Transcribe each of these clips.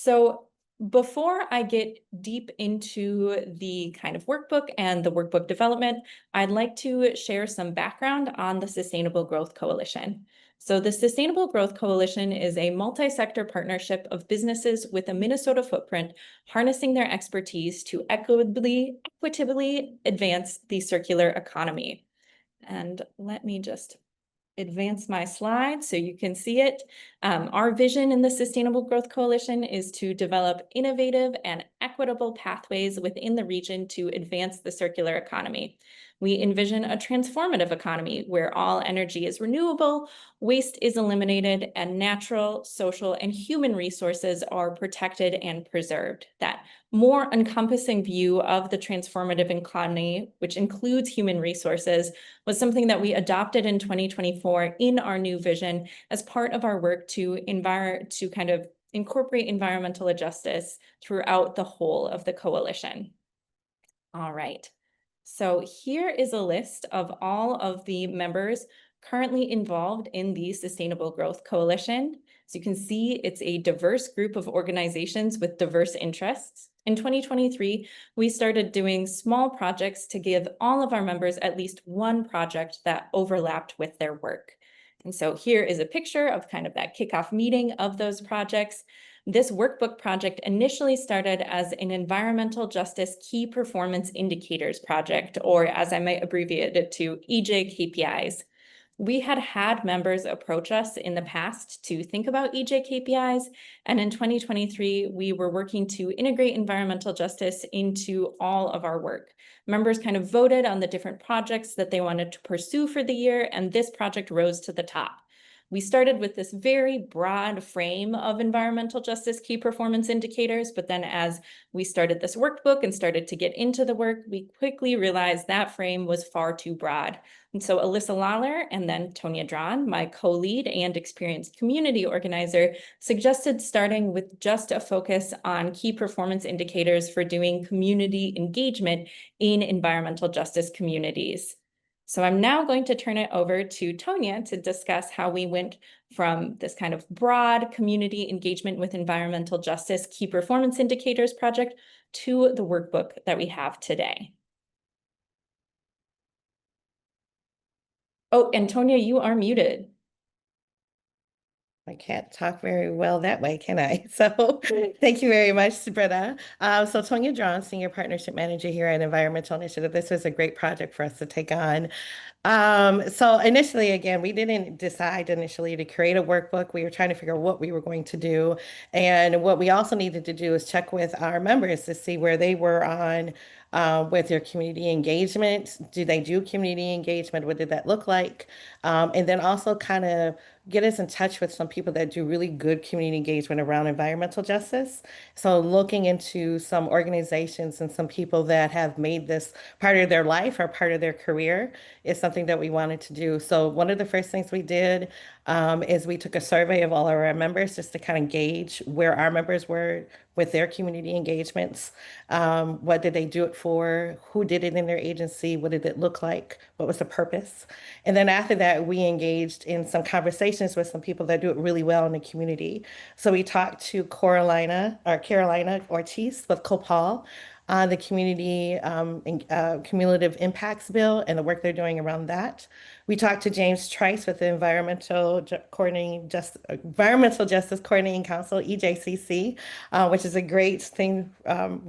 So before I get deep into the kind of workbook and the workbook development, I'd like to share some background on the Sustainable Growth Coalition. So the Sustainable Growth Coalition is a multi-sector partnership of businesses with a Minnesota footprint, harnessing their expertise to equitably advance the circular economy. And let me just advance my slide so you can see it. Our vision in the Sustainable Growth Coalition is to develop innovative and equitable pathways within the region to advance the circular economy. We envision a transformative economy where all energy is renewable, waste is eliminated, and natural, social, and human resources are protected and preserved. That more encompassing view of the transformative economy, which includes human resources, was something that we adopted in 2024 in our new vision as part of our work to kind of incorporate environmental justice throughout the whole of the coalition. All right. So here is a list of all of the members currently involved in the Sustainable Growth Coalition. So you can see it's a diverse group of organizations with diverse interests. In 2023, we started doing small projects to give all of our members at least one project that overlapped with their work. And so here is a picture of kind of that kickoff meeting of those projects. This workbook project initially started as an environmental justice key performance indicators project, or as I might abbreviate it to, EJKPIs. We had members approach us in the past to think about EJKPIs, and in 2023, we were working to integrate environmental justice into all of our work. Members kind of voted on the different projects that they wanted to pursue for the year, and this project rose to the top. We started with this very broad frame of environmental justice key performance indicators, but then as we started this workbook and started to get into the work, we quickly realized that frame was far too broad. And so Alyssa Lawler and then Tonya Draughn, my co-lead and experienced community organizer, suggested starting with just a focus on key performance indicators for doing community engagement in environmental justice communities. So I'm now going to turn it over to Tonya to discuss how we went from this kind of broad community engagement with environmental justice key performance indicators project to the workbook that we have today. Oh, and Tonya, you are muted. I can't talk very well that way, can I? So thank you very much, Britta. So Tonya Draughn, Senior Partnership Manager here at Environmental Initiative. This was a great project for us to take on. So initially, again, we didn't decide initially to create a workbook. We were trying to figure out what we were going to do. And what we also needed to do is check with our members to see where they were on with their community engagement. Do they do community engagement? What did that look like? And then also kind of get us in touch with some people that do really good community engagement around environmental justice. So looking into some organizations and some people that have made this part of their life or part of their career is something that we wanted to do. So one of the first things we did is we took a survey of all of our members just to kind of gauge where our members were with their community engagements. What did they do it for? Who did it in their agency? What did it look like? What was the purpose? And then after that, we engaged in some conversations with some people that do it really well in the community. So we talked to Carolina Ortiz with Copal on the community cumulative impacts bill and the work they're doing around that. We talked to James Trice with the Environmental Justice Coordinating Council, EJCC, which is a great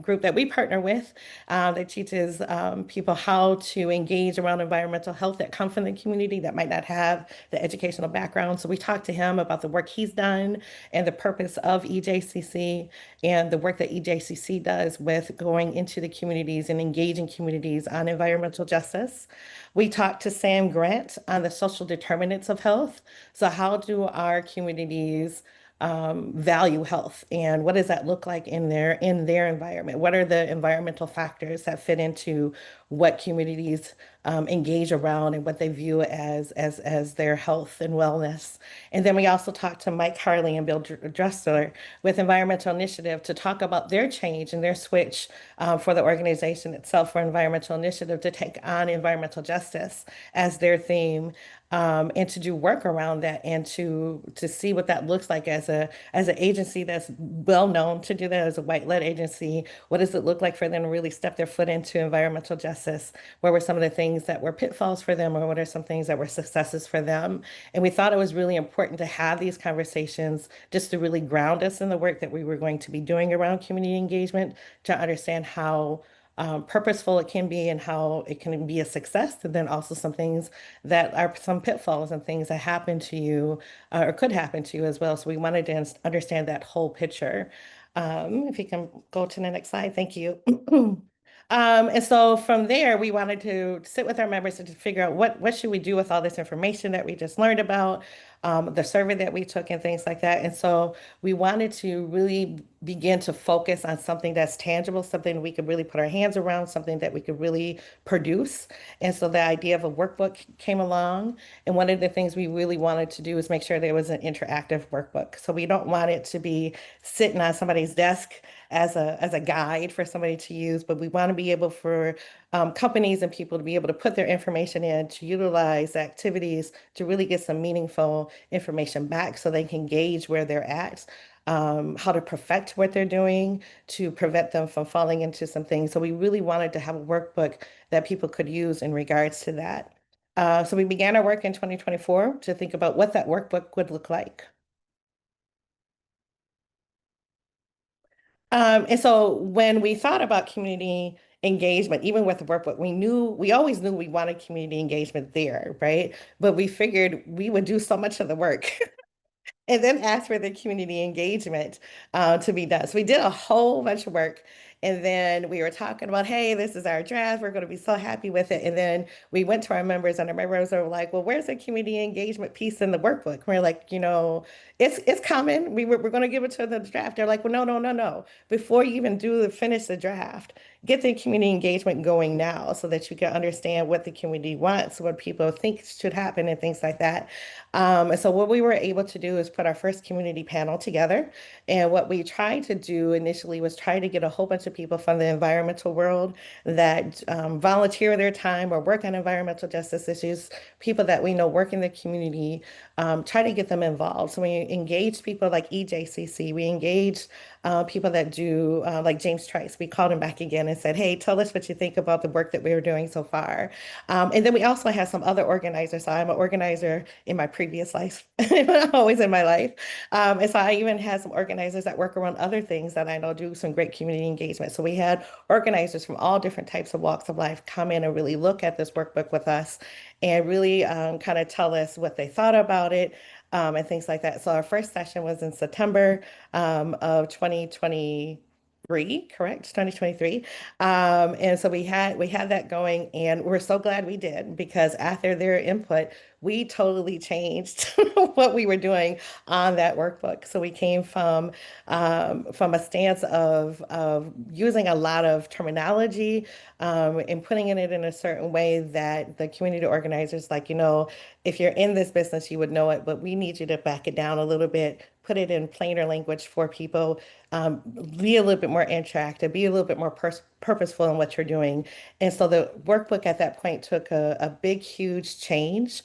group that we partner with that teaches people how to engage around environmental health that come from the community that might not have the educational background. So we talked to him about the work he's done and the purpose of EJCC and the work that EJCC does with going into the communities and engaging communities on environmental justice. We talked to Sam Grant on the social determinants of health. So how do our communities value health, and what does that look like in their environment? What are the environmental factors that fit into what communities engage around and what they view as their health and wellness? And then we also talked to Mike Harley and Bill Dressler with Environmental Initiative to talk about their change and their switch for the organization itself for Environmental Initiative to take on environmental justice as their theme and to do work around that and to see what that looks like as an agency that's well known to do that as a white-led agency. What does it look like for them to really step their foot into environmental justice? What were some of the things that were pitfalls for them, or what are some things that were successes for them? And we thought it was really important to have these conversations just to really ground us in the work that we were going to be doing around community engagement, to understand how purposeful it can be and how it can be a success, and then also some things that are some pitfalls and things that happen to you or could happen to you as well. So we wanted to understand that whole picture. If you can go to the next slide, thank you. And so from there, we wanted to sit with our members and to figure out what should we do with all this information that we just learned about, the survey that we took and things like that. And so we wanted to really begin to focus on something that's tangible, something we could really put our hands around, something that we could really produce. And so the idea of a workbook came along. And one of the things we really wanted to do is make sure there was an interactive workbook. So we don't want it to be sitting on somebody's desk as a guide for somebody to use, but we want to be able for companies and people to be able to put their information in, to utilize activities to really get some meaningful information back so they can gauge where they're at, how to perfect what they're doing to prevent them from falling into some things. So we really wanted to have a workbook that people could use in regards to that. So we began our work in 2024 to think about what that workbook would look like. And so when we thought about community engagement, even with the workbook, we always knew we wanted community engagement there, right? But we figured we would do so much of the work and then ask for the community engagement to be done. So we did a whole bunch of work. And then we were talking about, hey, this is our draft. We're going to be so happy with it. And then we went to our members, and our members were like, well, where's the community engagement piece in the workbook? And we're like, it's coming. We're going to give it to the draft. They're like, well, no, no, no, no. Before you even finish the draft, get the community engagement going now so that you can understand what the community wants, what people think should happen, and things like that. And so what we were able to do is put our first community panel together. And what we tried to do initially was try to get a whole bunch of people from the environmental world that volunteer their time or work on environmental justice issues, people that we know work in the community, try to get them involved. So we engaged people like EJCC. We engaged people that do, like James Trice. We called him back again and said, hey, tell us what you think about the work that we were doing so far. And then we also have some other organizers. So I'm an organizer in my previous life, always in my life. And so I even had some organizers that work around other things that I know do some great community engagement. So we had organizers from all different types of walks of life come in and really look at this workbook with us and really kind of tell us what they thought about it, and things like that. So our first session was in September of 2023, correct? 2023. And so we had that going, and we're so glad we did, because after their input, we totally changed what we were doing on that workbook. So we came from a stance of using a lot of terminology, and putting it in a certain way that the community organizers, like, if you're in this business, you would know it, but we need you to back it down a little bit, put it in plainer language for people, be a little bit more interactive, be a little bit more purposeful in what you're doing. And so the workbook at that point took a big, huge change.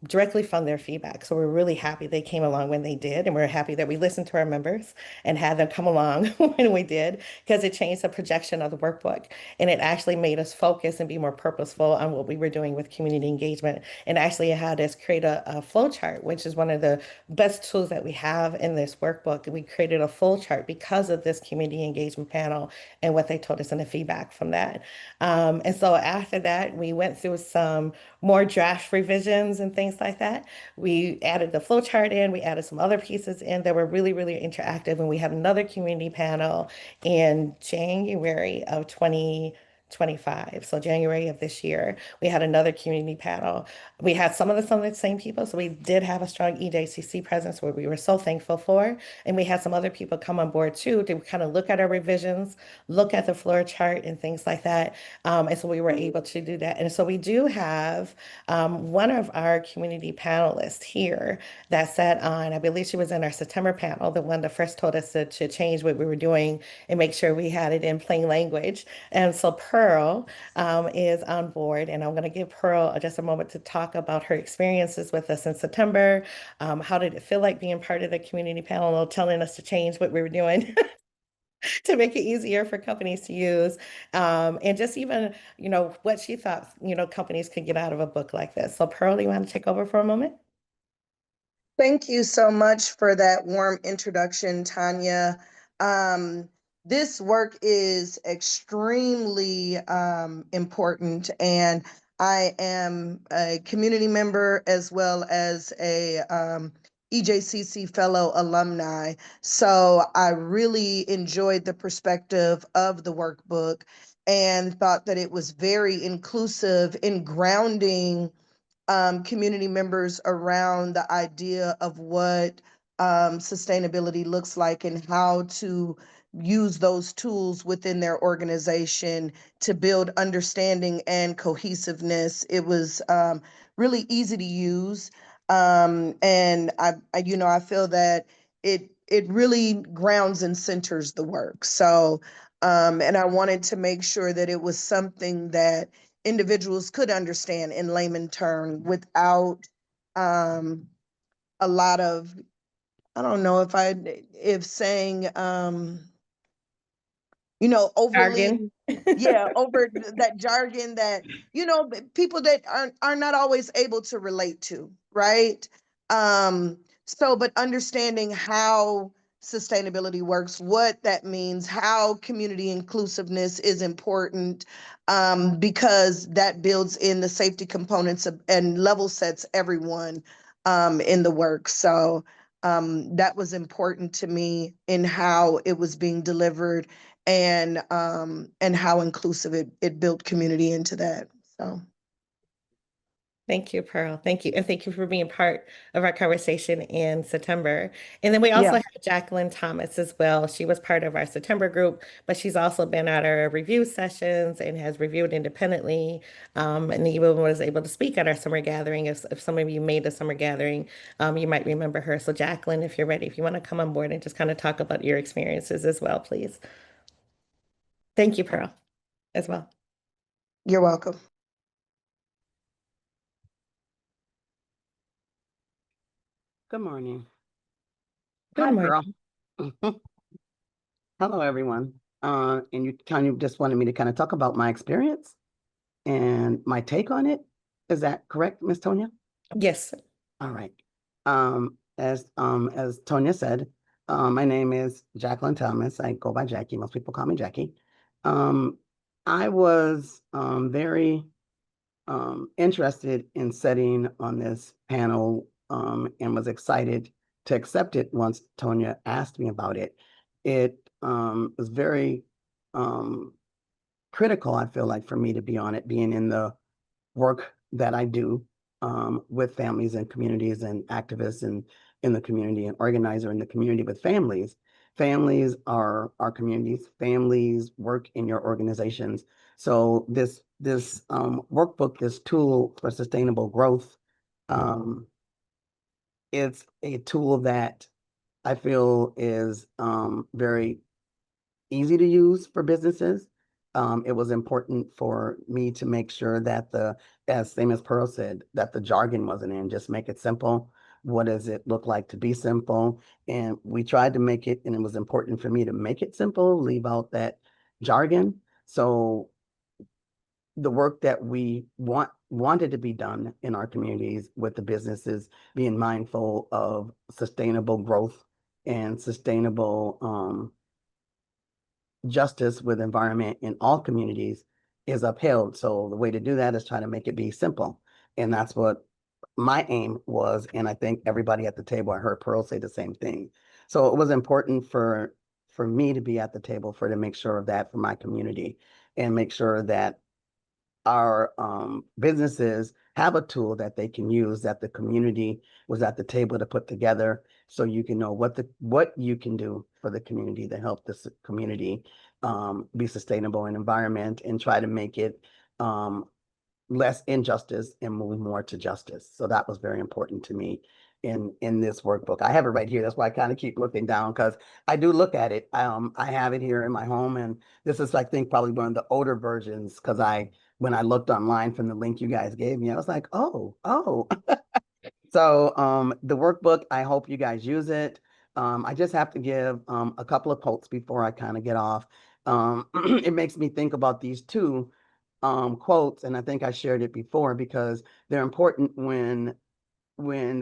Directly from their feedback. So we're really happy they came along when they did, and we're happy that we listened to our members and had them come along when we did, because it changed the projection of the workbook, and it actually made us focus and be more purposeful on what we were doing with community engagement. And actually it had us create a flow chart, which is one of the best tools that we have in this workbook. We created a flow chart because of this community engagement panel and what they told us in the feedback from that. And so after that, we went through some more draft revisions and things like that. We added the flowchart in, we added some other pieces in that were really, really interactive. And we had another community panel in January of 2025. So January of this year, we had another community panel. We had some of the same people. So we did have a strong EJCC presence, where we were so thankful for. And we had some other people come on board too to kind of look at our revisions, look at the floor chart and things like that. And so we were able to do that. And so we do have one of our community panelists here that sat on, I believe she was in our September panel, the one that first told us to change what we were doing and make sure we had it in plain language. And so per Pearl is on board, and I'm going to give Pearl just a moment to talk about her experiences with us in September. How did it feel like being part of the community panel, telling us to change what we were doing to make it easier for companies to use, and just even, what she thought, companies could get out of a book like this. So Pearl, you want to take over for a moment? Thank you so much for that warm introduction, Tonya. Um, this work is extremely important, and I am a community member as well as a EJCC fellow alumni. So I really enjoyed the perspective of the workbook and thought that it was very inclusive in grounding community members around the idea of what sustainability looks like and how to use those tools within their organization to build understanding and cohesiveness. It was really easy to use, and I feel that it really grounds and centers the work. So, and I wanted to make sure that it was something that individuals could understand in layman terms without a lot of, I don't know if saying overly, Jargon. yeah, over that jargon that, people that are not always able to relate to, right? But understanding how sustainability works, what that means, how community inclusiveness is important, because that builds in the safety components and level sets everyone in the work. So that was important to me in how it was being delivered, and how inclusive it built community into that. So Thank you, Pearl. Thank you. And thank you for being part of our conversation in September. And then we also yeah, have Jacqueline Thomas as well. She was part of our September group, but she's also been at our review sessions and has reviewed independently, and even was able to speak at our summer gathering. If some of you made the summer gathering, you might remember her. So Jacqueline, if you're ready, if you want to come on board and just kind of talk about your experiences as well, please. Thank you, Pearl, as well. you're welcome. Good morning. Good Hi, morning. girl. Hello, everyone. And you kind of just wanted me to kind of talk about my experience and my take on it. Is that correct, Miss Tonya? Yes. All right. As Tonya said, my name is Jacqueline Thomas. I go by Jackie. Most people call me Jackie. I was very interested in sitting on this panel, and was excited to accept it once Tonya asked me about it. It was very critical, I feel like, for me to be on it, being in the work that I do with families and communities and activists and in the community and organizer in the community with families. Families are our communities. Families work in your organizations. So this workbook, this tool for sustainable growth, it's a tool that I feel is very easy to use for businesses. It was important for me to make sure that as same as Pearl said, that the jargon wasn't in, just make it simple. What does it look like to be simple? And we tried to make it, and it was important for me to make it simple, leave out that jargon. So the work that we wanted to be done in our communities with the businesses, being mindful of sustainable growth and sustainable justice with environment in all communities is upheld. So the way to do that is try to make it be simple. And that's what my aim was. And I think everybody at the table, I heard Pearl say the same thing. So it was important for me to be at the table to make sure of that for my community and make sure that our businesses have a tool that they can use that the community was at the table to put together, so you can know what you can do for the community to help this community be sustainable in environment and try to make it less injustice and move more to justice. So that was very important to me. in this workbook. I have it right here. That's why I kind of keep looking down because I do look at it. I have it here in my home, and this is, I think, probably one of the older versions because when I looked online from the link you guys gave me, I was like, oh. So the workbook, I hope you guys use it. I just have to give a couple of quotes before I kind of get off. It makes me think about these two quotes, and I think I shared it before because they're important when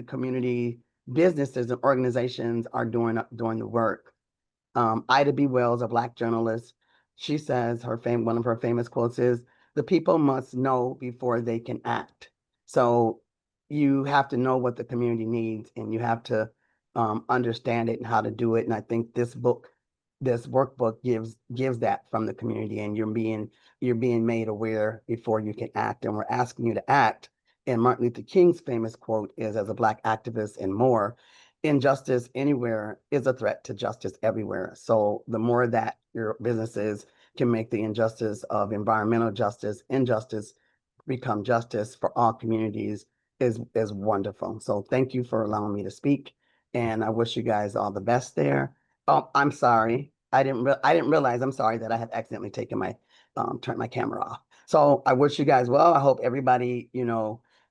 community businesses and organizations are doing the work. Ida B. Wells, a Black journalist, she says one of her famous quotes is, "The people must know before they can act." So you have to know what the community needs, and you have to understand it and how to do it. And I think this workbook gives that from the community, and you're being made aware before you can act. And we're asking you to act. And Martin Luther King's famous quote is, "As a Black activist and more, injustice anywhere is a threat to justice everywhere." So the more that your businesses can make the injustice of environmental injustice become justice for all communities is wonderful. So thank you for allowing me to speak, and I wish you guys all the best there. Oh, I'm sorry. I didn't realize, I'm sorry that I had accidentally taken turned my camera off. So I wish you guys well. I hope everybody,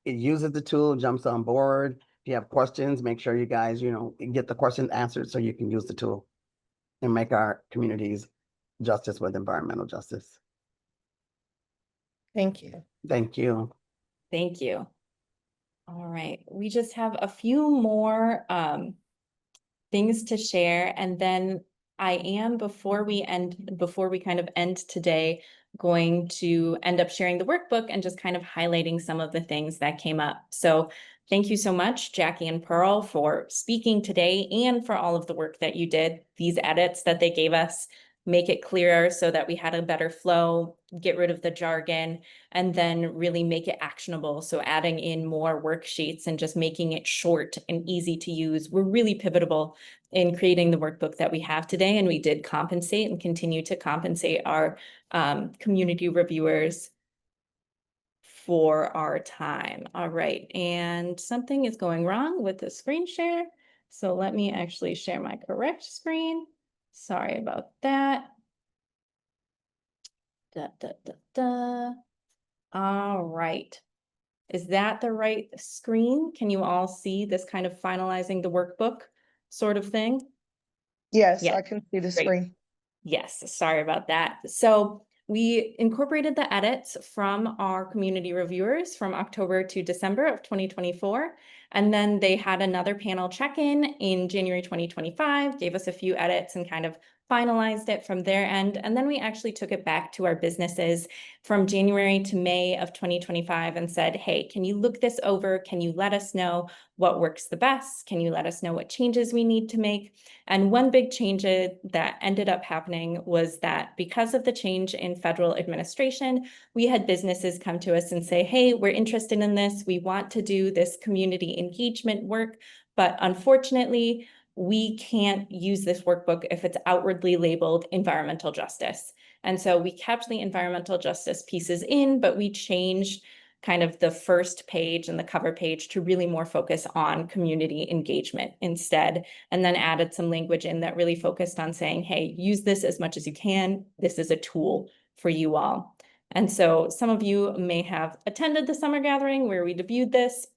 it uses the tool, jumps on board. If you have questions, make sure you guys, get the questions answered so you can use the tool and make our communities justice with environmental justice. Thank you. Thank you. Thank you. All right, we just have a few more things to share, and then I am, before we kind of end today, going to end up sharing the workbook and just kind of highlighting some of the things that came up. So thank you so much, Jackie and Pearl, for speaking today and for all of the work that you did. These edits that they gave us make it clearer so that we had a better flow, get rid of the jargon, and then really make it actionable. So adding in more worksheets and just making it short and easy to use were really pivotal in creating the workbook that we have today. And we did compensate and continue to compensate our community reviewers for our time. All right, and something is going wrong with the screen share. So let me actually share my correct screen. Sorry about that. All right. Is that the right screen? Can you all see this kind of finalizing the workbook sort of thing? Yes, Yeah, I can see the great. screen. Yes, sorry about that. So we incorporated the edits from our community reviewers from October to December of 2024. And then they had another panel check-in in January 2025, gave us a few edits and kind of finalized it from their end. And then we actually took it back to our businesses from January to May of 2025 and said, hey, can you look this over? Can you let us know what works the best? Can you let us know what changes we need to make? And one big change that ended up happening was that because of the change in federal administration, we had businesses come to us and say, hey, we're interested in this. We want to do this community engagement work, but unfortunately, we can't use this workbook if it's outwardly labeled environmental justice. And so we kept the environmental justice pieces in, but we changed kind of the first page and the cover page to really more focus on community engagement instead, and then added some language in that really focused on saying, hey, use this as much as you can. This is a tool for you all. And so some of you may have attended the summer gathering where we debuted this.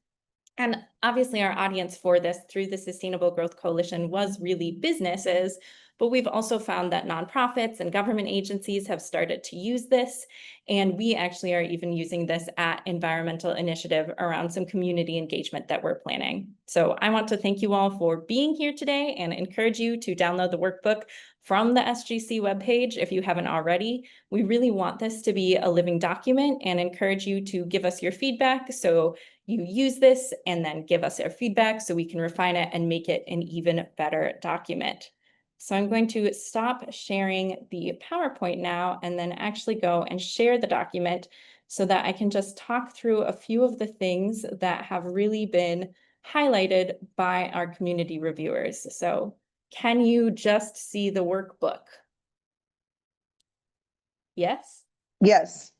And obviously our audience for this through the Sustainable Growth Coalition was really businesses, but we've also found that nonprofits and government agencies have started to use this. And we actually are even using this at Environmental Initiative around some community engagement that we're planning. So I want to thank you all for being here today and encourage you to download the workbook from the SGC webpage if you haven't already. We really want this to be a living document and encourage you to give us your feedback. So you use this and then give us our feedback so we can refine it and make it an even better document. So I'm going to stop sharing the PowerPoint now and then actually go and share the document so that I can just talk through a few of the things that have really been highlighted by our community reviewers. So can you just see the workbook? Yes? Yes.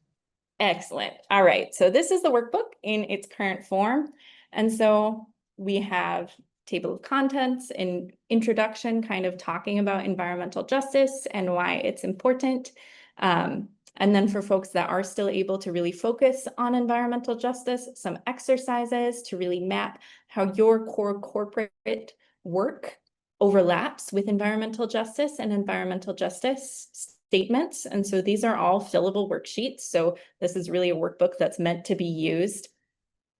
Excellent. All right. So this is the workbook in its current form. And so we have table of contents, an introduction kind of talking about environmental justice and why it's important. And then for folks that are still able to really focus on environmental justice, some exercises to really map how your core corporate work overlaps with environmental justice and environmental justice statements. And so these are all fillable worksheets. So this is really a workbook that's meant to be used.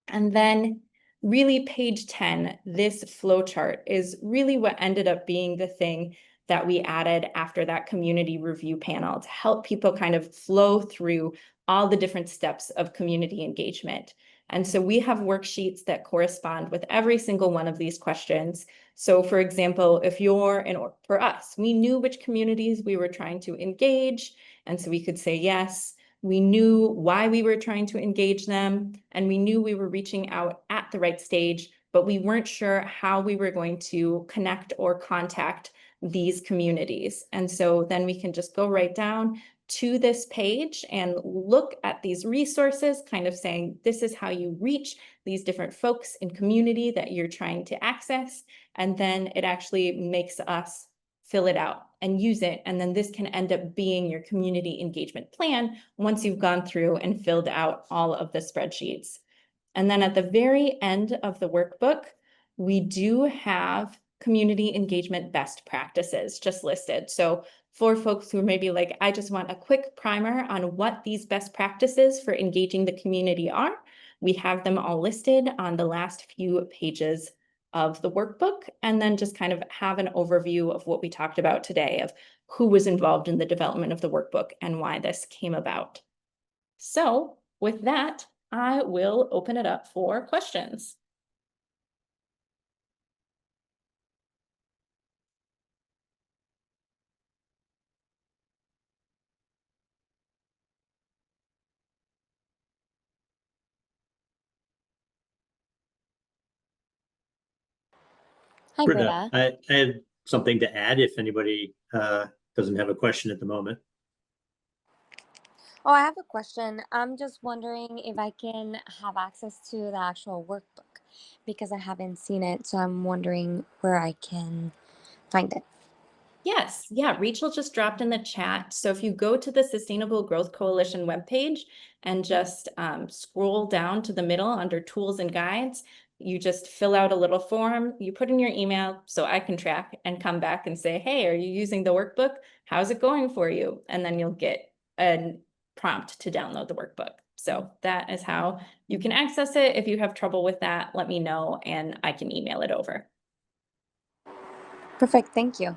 And then really page 10, this flow chart is really what ended up being the thing that we added after that community review panel to help people kind of flow through all the different steps of community engagement. And so we have worksheets that correspond with every single one of these questions. So for example, if you're for us, we knew which communities we were trying to engage. And so we could say yes. We knew why we were trying to engage them, and we knew we were reaching out at the right stage, but we weren't sure how we were going to connect or contact these communities. And so then we can just go right down to this page and look at these resources, kind of saying, this is how you reach these different folks in community that you're trying to access. And then it actually makes us fill it out and use it. And then this can end up being your community engagement plan once you've gone through and filled out all of the spreadsheets. And then at the very end of the workbook, we do have community engagement best practices just listed. So for folks who are maybe like, I just want a quick primer on what these best practices for engaging the community are, we have them all listed on the last few pages of the workbook, and then just kind of have an overview of what we talked about today, of who was involved in the development of the workbook and why this came about. So with that, I will open it up for questions. Hi, Britta, Britta. I had something to add if anybody doesn't have a question at the moment. Oh, I have a question. I'm just wondering if I can have access to the actual workbook because I haven't seen it. So I'm wondering where I can find it. Yes, yeah, Rachel just dropped in the chat. So if you go to the Sustainable Growth Coalition webpage and just scroll down to the middle under tools and guides, you just fill out a little form, you put in your email so I can track and come back and say, hey, are you using the workbook? How's it going for you? And then you'll get a prompt to download the workbook. So that is how you can access it. If you have trouble with that, let me know and I can email it over. Perfect. Thank you.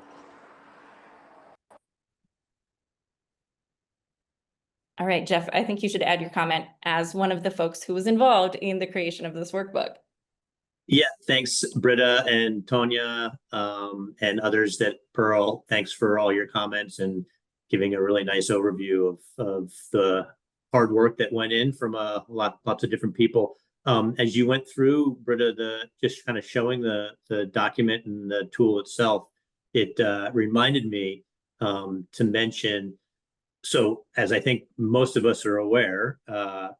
All right, Jeff, I think you should add your comment as one of the folks who was involved in the creation of this workbook. Yeah, thanks, Britta and Tonya, and others that Pearl. Thanks for all your comments and giving a really nice overview of the hard work that went in from lots of different people. As you went through, Britta, just kind of showing the document and the tool itself, it reminded me to mention. So, as I think most of us are aware,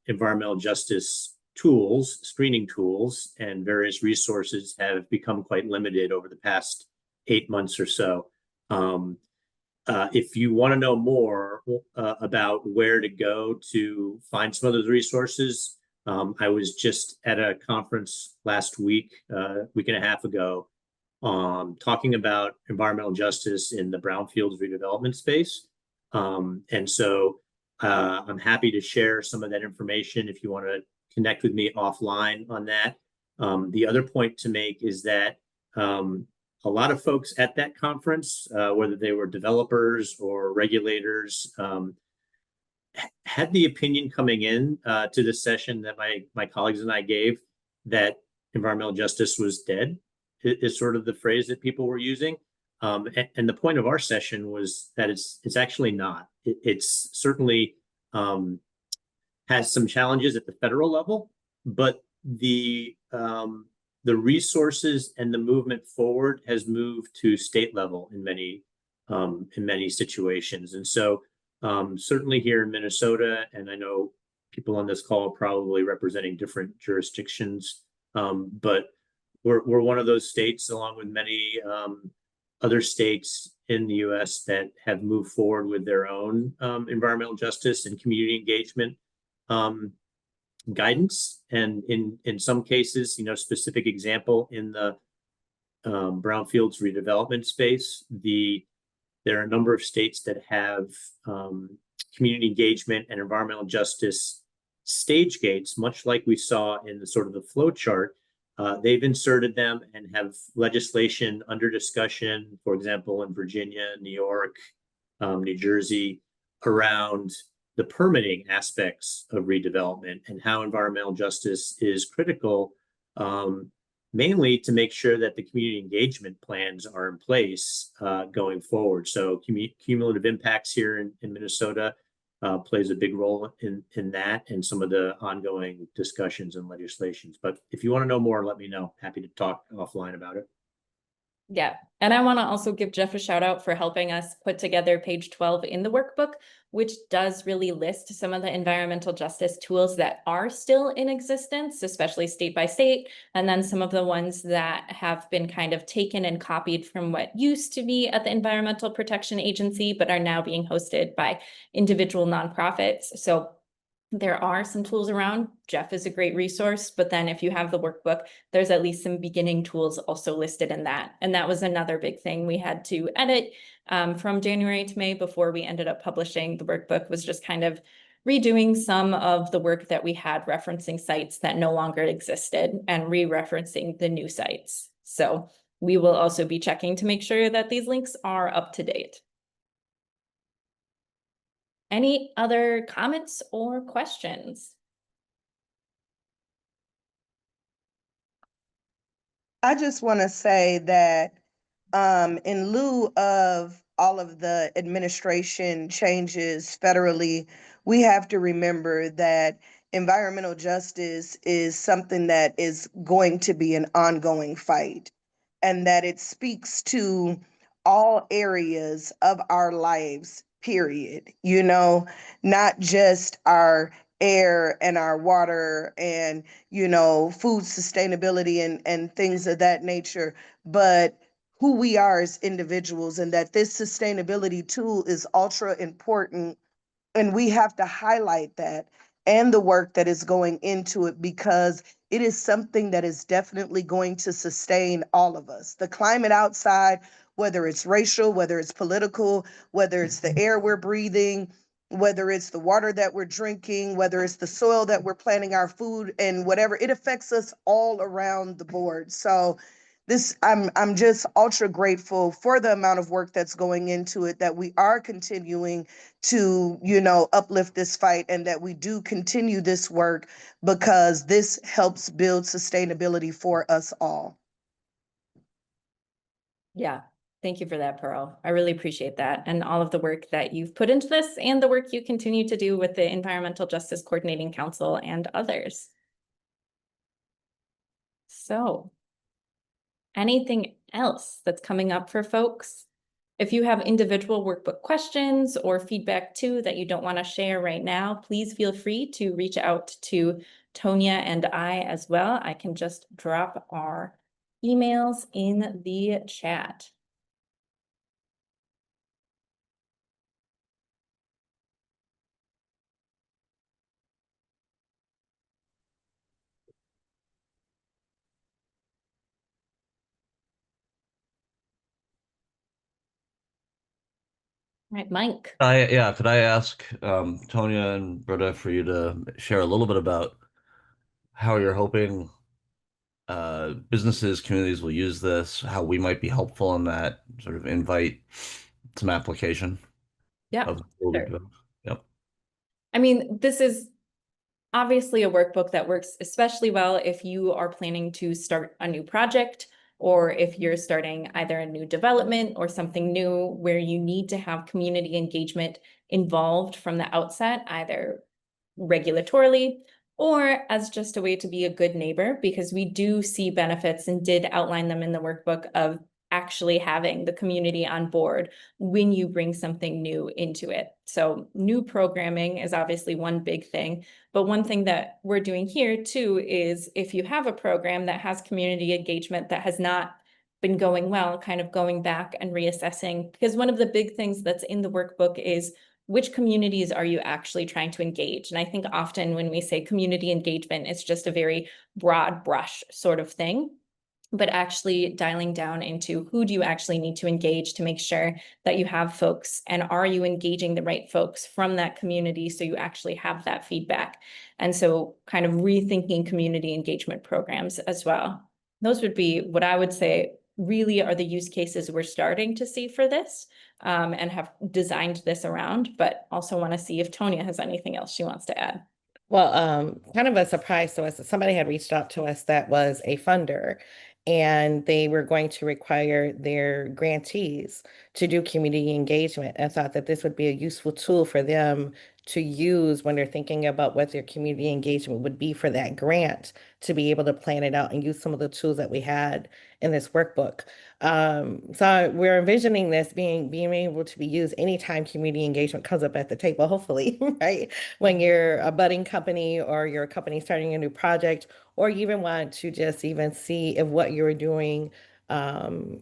environmental justice tools, screening tools, and various resources have become quite limited over the past 8 months or so. If you want to know more about where to go to find some of those resources, I was just at a conference last week, week and a half ago, talking about environmental justice in the brownfields redevelopment space. And so I'm happy to share some of that information if you want to connect with me offline on that. The other point to make is that a lot of folks at that conference, whether they were developers or regulators, had the opinion coming in to this session that my colleagues and I gave that environmental justice was dead, is sort of the phrase that people were using. And the point of our session was that it's actually not. It's certainly has some challenges at the federal level, but the resources and the movement forward has moved to state level in many situations. And so certainly here in Minnesota, and I know people on this call are probably representing different jurisdictions, but we're one of those states, along with many other states in the U.S. that have moved forward with their own environmental justice and community engagement guidance. And in some cases, specific example in the brownfields redevelopment space, there are a number of states that have community engagement and environmental justice stage gates, much like we saw in the sort of the flow chart. They've inserted them and have legislation under discussion, for example, in Virginia, New York, New Jersey, around the permitting aspects of redevelopment and how environmental justice is critical, mainly to make sure that the community engagement plans are in place going forward. So cumulative impacts here in Minnesota plays a big role in that and some of the ongoing discussions and legislations. But if you want to know more, let me know. Happy to talk offline about it. Yeah, and I want to also give Jeff a shout out for helping us put together page 12 in the workbook, which does really list some of the environmental justice tools that are still in existence, especially state by state, and then some of the ones that have been kind of taken and copied from what used to be at the Environmental Protection Agency, but are now being hosted by individual nonprofits. So there are some tools around. Jeff is a great resource, but then if you have the workbook, there's at least some beginning tools also listed in that. And that was another big thing we had to edit from January to May before we ended up publishing the workbook, was just kind of redoing some of the work that we had referencing sites that no longer existed and re-referencing the new sites. So we will also be checking to make sure that these links are up to date. Any other comments or questions? I just want to say that in lieu of all of the administration changes federally, we have to remember that environmental justice is something that is going to be an ongoing fight, and that it speaks to all areas of our lives, period. Not just our air and our water and food sustainability and things of that nature, but who we are as individuals, and that this sustainability tool is ultra important. And we have to highlight that and the work that is going into it, because it is something that is definitely going to sustain all of us. The climate outside, whether it's racial, whether it's political, whether it's the air we're breathing, whether it's the water that we're drinking, whether it's the soil that we're planting our food and whatever, it affects us all around the board. So I'm just ultra grateful for the amount of work that's going into it, that we are continuing to, uplift this fight, and that we do continue this work, because this helps build sustainability for us all. Yeah, thank you for that, Pearl. I really appreciate that, and all of the work that you've put into this and the work you continue to do with the Environmental Justice Coordinating Council and others. So, anything else that's coming up for folks? If you have individual workbook questions or feedback too that you don't want to share right now, please feel free to reach out to Tonya and I as well. I can just drop our emails in the chat. All right, Mike. Could I ask Tonya and Britta for you to share a little bit about how you're hoping businesses, communities will use this, how we might be helpful in that, sort of invite some application Yeah, of what we sure. do. Yep. I mean, this is obviously a workbook that works especially well if you are planning to start a new project, or if you're starting either a new development or something new where you need to have community engagement involved from the outset, either regulatorily or as just a way to be a good neighbor, because we do see benefits and did outline them in the workbook of actually having the community on board when you bring something new into it. So new programming is obviously one big thing, but one thing that we're doing here too is if you have a program that has community engagement that has not been going well, kind of going back and reassessing, because one of the big things that's in the workbook is which communities are you actually trying to engage? And I think often when we say community engagement, it's just a very broad brush sort of thing, but actually dialing down into who do you actually need to engage to make sure that you have folks, and are you engaging the right folks from that community so you actually have that feedback. And so kind of rethinking community engagement programs as well. Those would be what I would say really are the use cases we're starting to see for this, and have designed this around, but also want to see if Tonya has anything else she wants to add. Well, kind of a surprise to us that somebody had reached out to us that was a funder, and they were going to require their grantees to do community engagement. I thought that this would be a useful tool for them to use when they're thinking about what their community engagement would be for that grant, to be able to plan it out and use some of the tools that we had in this workbook. So we're envisioning this being able to be used anytime community engagement comes up at the table, hopefully, right? When you're a budding company or you're a company starting a new project, or you even want to just even see if what you're doing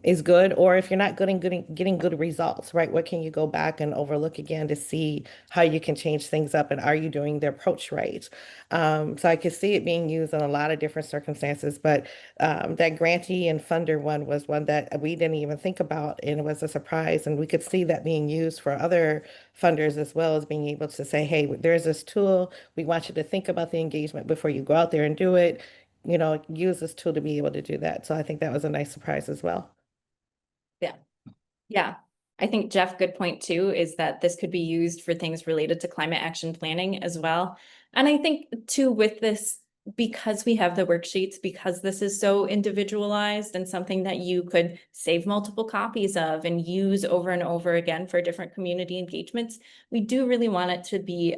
is good, or if you're not getting good results, right? What can you go back and overlook again to see how you can change things up, and are you doing the approach right? So I could see it being used in a lot of different circumstances, but that grantee and funder one was one that we didn't even think about, and it was a surprise. And we could see that being used for other funders as well, as being able to say, hey, there's this tool. We want you to think about the engagement before you go out there and do it. Use this tool to be able to do that. So I think that was a nice surprise as well. Yeah. Yeah. I think Jeff, good point too, is that this could be used for things related to climate action planning as well. And I think too, with this, because we have the worksheets, because this is so individualized and something that you could save multiple copies of and use over and over again for different community engagements, we do really want it to be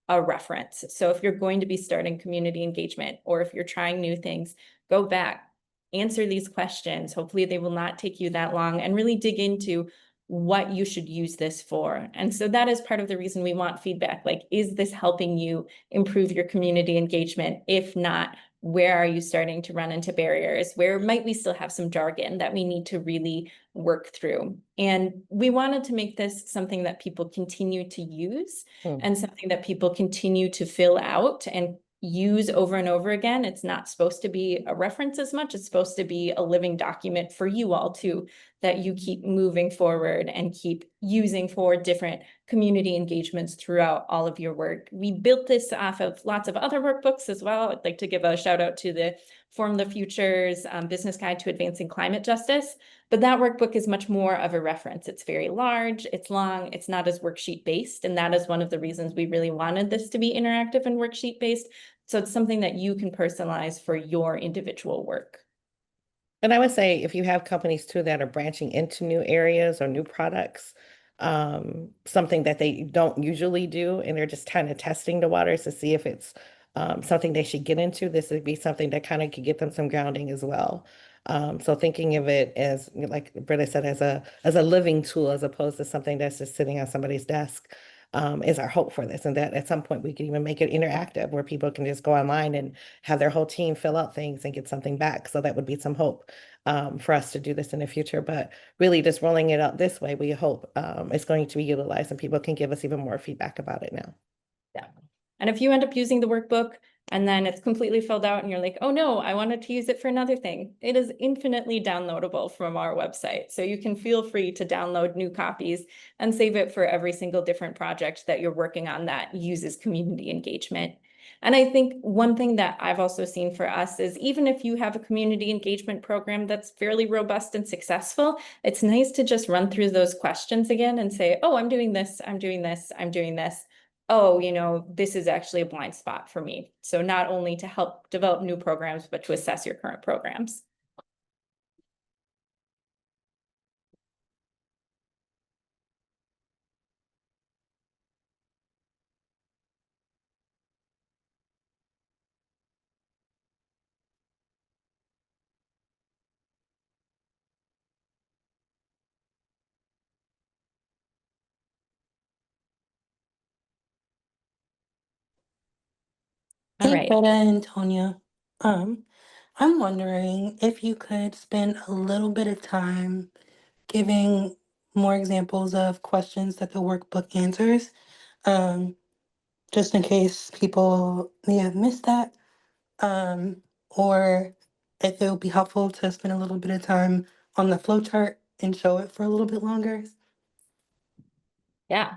a reference. So if you're going to be starting community engagement, or if you're trying new things, go back, answer these questions. Hopefully they will not take you that long, and really dig into what you should use this for. And so that is part of the reason we want feedback. Like, is this helping you improve your community engagement? If not, where are you starting to run into barriers? Where might we still have some jargon that we need to really work through? And we wanted to make this something that people continue to use, and something that people continue to fill out and use over and over again. It's not supposed to be a reference as much. It's supposed to be a living document for you all too, that you keep moving forward and keep using for different community engagements throughout all of your work. We built this off of lots of other workbooks as well. I'd like to give a shout out to the Form the Future's Business Guide to Advancing Climate Justice. But that workbook is much more of a reference. It's very large, it's long, it's not as worksheet based. And that is one of the reasons we really wanted this to be interactive and worksheet based. So it's something that you can personalize for your individual work. And I would say if you have companies too that are branching into new areas or new products, something that they don't usually do, and they're just kind of testing the waters to see if it's something they should get into, this would be something that kind of could get them some grounding as well. So thinking of it as, like Britta said, as a living tool, as opposed to something that's just sitting on somebody's desk, is our hope for this. And that at some point we can even make it interactive, where people can just go online and have their whole team fill out things and get something back. So that would be some hope for us to do this in the future. But really just rolling it out this way, we hope it's going to be utilized and people can give us even more feedback about it now. Yeah. And if you end up using the workbook and then it's completely filled out and you're like, oh no, I wanted to use it for another thing, it is infinitely downloadable from our website. So you can feel free to download new copies and save it for every single different project that you're working on that uses community engagement. And I think one thing that I've also seen for us is, even if you have a community engagement program that's fairly robust and successful, it's nice to just run through those questions again and say, oh, I'm doing this, I'm doing this, I'm doing this. Oh, this is actually a blind spot for me. So not only to help develop new programs, but to assess your current programs. All Hey, right. Britta and Tonya. Um, I'm wondering if you could spend a little bit of time giving more examples of questions that the workbook answers, um, just in case people may have missed that, um, or if it would be helpful to spend a little bit of time on the flow chart and show it for a little bit longer. Yeah,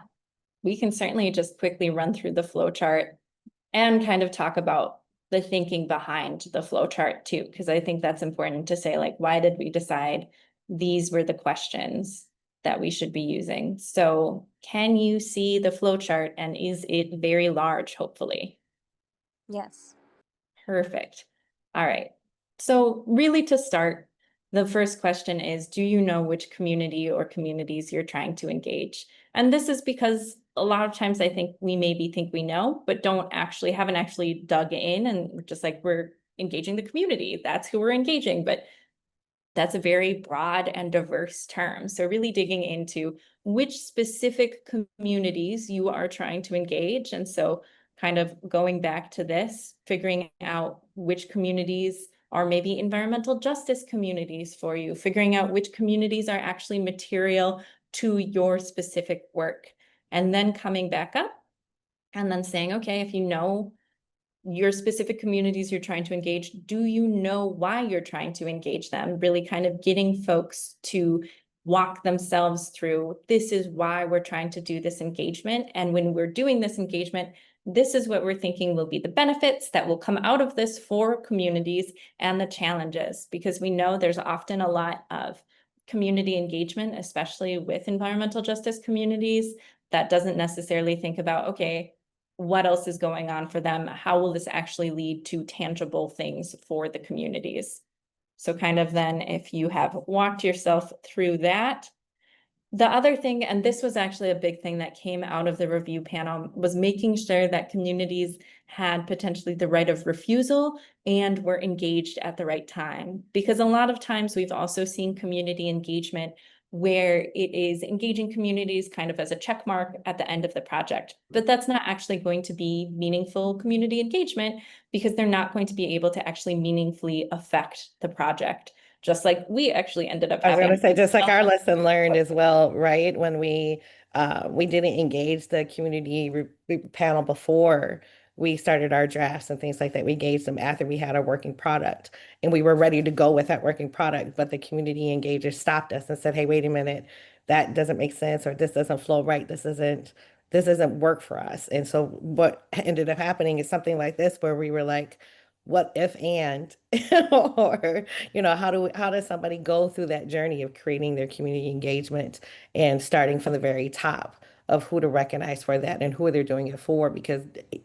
we can certainly just quickly run through the flow chart and kind of talk about the thinking behind the flow chart too, because I think that's important to say, like, why did we decide these were the questions that we should be using? So can you see the flow chart, and is it very large, hopefully? Yes. Perfect. All right. So really to start, the first question is, do you know which community or communities you're trying to engage? And this is because a lot of times I think we maybe think we know, but haven't actually dug in, and we're just like, we're engaging the community. That's who we're engaging. But that's a very broad and diverse term. So really digging into which specific communities you are trying to engage. And so kind of going back to this, figuring out which communities are maybe environmental justice communities for you, figuring out which communities are actually material to your specific work, and then coming back up and then saying, okay, if you know your specific communities you're trying to engage, do you know why you're trying to engage them? Really kind of getting folks to walk themselves through, this is why we're trying to do this engagement. And when we're doing this engagement, this is what we're thinking will be the benefits that will come out of this for communities and the challenges, because we know there's often a lot of community engagement, especially with environmental justice communities, that doesn't necessarily think about, okay, what else is going on for them? How will this actually lead to tangible things for the communities? So kind of then, if you have walked yourself through that, the other thing, and this was actually a big thing that came out of the review panel, was making sure that communities had potentially the right of refusal and were engaged at the right time. Because a lot of times we've also seen community engagement where it is engaging communities kind of as a check mark at the end of the project. But that's not actually going to be meaningful community engagement, because they're not going to be able to actually meaningfully affect the project. Just like we actually ended up I was having. gonna say, just like our lesson learned as well, right? When we didn't engage the community panel before we started our drafts and things like that. We engaged them after we had our working product and we were ready to go with that working product, but the community engagers stopped us and said, "Hey, wait a minute, that doesn't make sense, or this doesn't flow right. This doesn't work for us." And so what ended up happening is something like this, where we were like, what if and or how does somebody go through that journey of creating their community engagement and starting from the very top of who to recognize for that and who they're doing it for? Because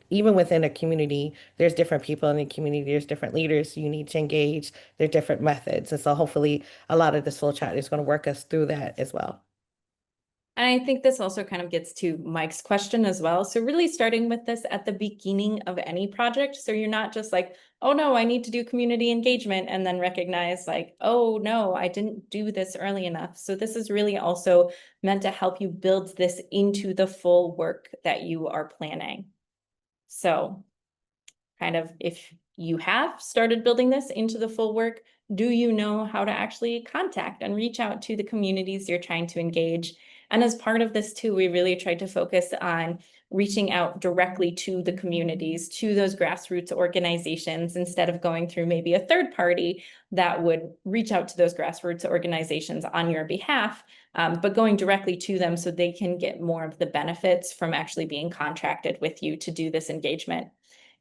even within a community, there's different people in the community, there's different leaders you need to engage, there are different methods. And so hopefully a lot of this flow chart is going to work us through that as well. And I think this also kind of gets to Mike's question as well. So really starting with this at the beginning of any project. So you're not just like, oh no, I need to do community engagement, and then recognize like, oh no, I didn't do this early enough. So this is really also meant to help you build this into the full work that you are planning. So kind of, if you have started building this into the full work, do you know how to actually contact and reach out to the communities you're trying to engage? And as part of this too, we really tried to focus on reaching out directly to the communities, to those grassroots organizations, instead of going through maybe a third party that would reach out to those grassroots organizations on your behalf, but going directly to them so they can get more of the benefits from actually being contracted with you to do this engagement.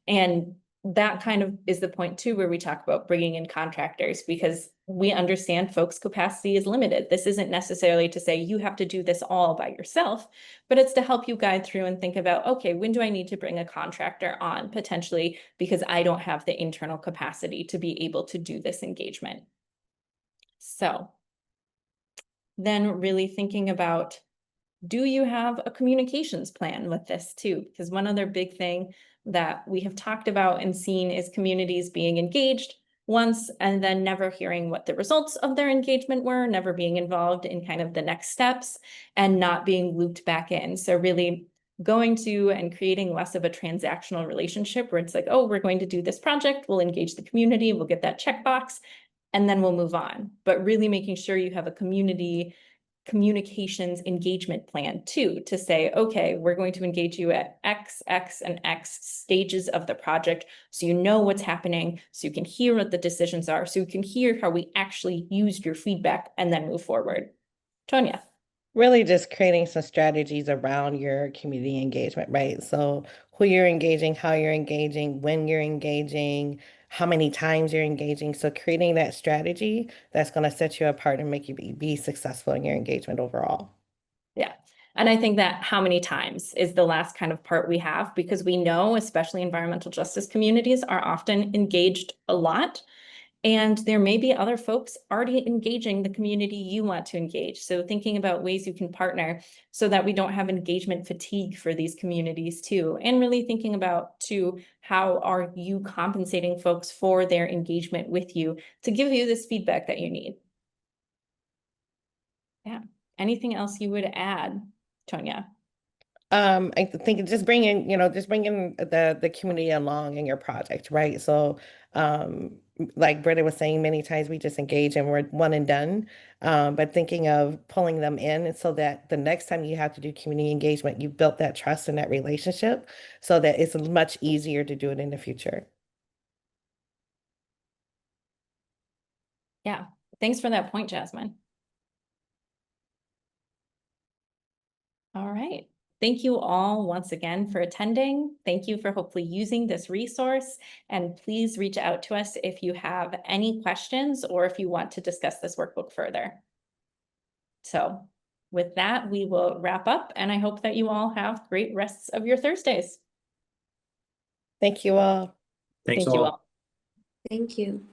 And that kind of is the point too, where we talk about bringing in contractors, because we understand folks' capacity is limited. This isn't necessarily to say you have to do this all by yourself, but it's to help you guide through and think about, okay, when do I need to bring a contractor on potentially because I don't have the internal capacity to be able to do this engagement. So then really thinking about, do you have a communications plan with this too? Because one other big thing that we have talked about and seen is communities being engaged once and then never hearing what the results of their engagement were, never being involved in kind of the next steps, and not being looped back in. So really going to and creating less of a transactional relationship where it's like, oh, we're going to do this project, we'll engage the community, we'll get that checkbox, and then we'll move on. But really making sure you have a community communications engagement plan too, to say, okay, we're going to engage you at X, X, and X stages of the project, so you know what's happening, so you can hear what the decisions are, so you can hear how we actually used your feedback and then move forward. Tonya. Really just creating some strategies around your community engagement, right? So who you're engaging, how you're engaging, when you're engaging, how many times you're engaging. So creating that strategy that's going to set you apart and make you be successful in your engagement overall. Yeah. And I think that how many times is the last kind of part we have, because we know, especially environmental justice communities are often engaged a lot. And there may be other folks already engaging the community you want to engage. So thinking about ways you can partner so that we don't have engagement fatigue for these communities too. And really thinking about too, how are you compensating folks for their engagement with you to give you this feedback that you need? Yeah. Anything else you would add, Tonya? I think just bringing the community along in your project, right? So, like Britta was saying, many times we just engage and we're one and done. But thinking of pulling them in so that the next time you have to do community engagement, you built that trust and that relationship so that it's much easier to do it in the future. Yeah. Thanks for that point, Jasmine. All right. Thank you all once again for attending. Thank you for hopefully using this resource. And please reach out to us if you have any questions or if you want to discuss this workbook further. So with that, we will wrap up, and I hope that you all have great rests of your Thursdays. Thank you all. Thanks Thank you all. all. Thank you.